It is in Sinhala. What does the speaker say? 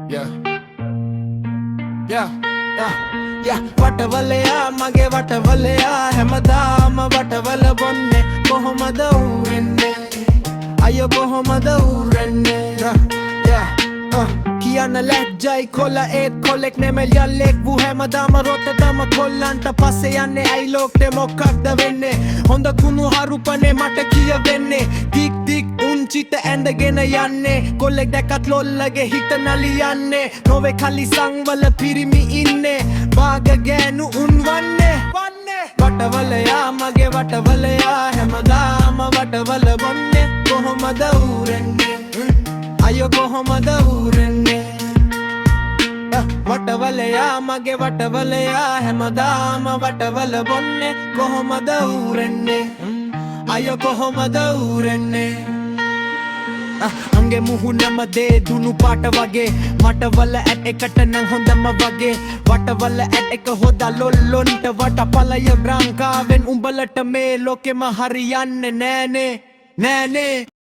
Yeah. Yeah. Yeah. වටවලයා මගේ වටවලයා හැමදාම වටවල බොන්නේ කොහොමද ඌරෙන්නේ අය කොහොමද ඌරෙන්නේ කියන්න ලැජ්ජයි කොල ඒත් කොලෙක් නෙමෙයි යල්ලෙක් වූ හැමදාම රොටදම කොල්ලන්ට පස්සේ යන්නේ ඇයි ලෝකෙ මොකක්ද වෙන්නේ හොඳ කුණු හරුපනේ මට කියවෙන්නේ දික් දික් උන්චිත ඇඳගෙන යන්නේ කොල්ලෙක් දැකත් ලොල්ලගේ හිත නලියන්නේ නොවේ කලිසං වල පිරිමි ඉන්නේ බාග ගෑනු උන් වන්නේ වටවලයා මගේ වටවලයා හැමදාම වටවල බොන්නේ කොහොමද ඌරෙන්නේ අය කොහොමද ඌරෙන්නේ වටවලයා මගේ වටවලයා හැමදාම වටවල බොන්නේ කොහොමද ඌරෙන්නේ අය කොහොමද ඌරෙන්නේ අංගේ මුහුණම දේ දුනු පාට වගේ වටවල ඇට් එකට නම් හොඳම වගේ වටවල ඇට් එක හොදා ලොල්ලොන්ට වටපලය බ්‍රංකාවෙන් උඹලට මේ ලෝකෙම හරියන්නේ නෑනේ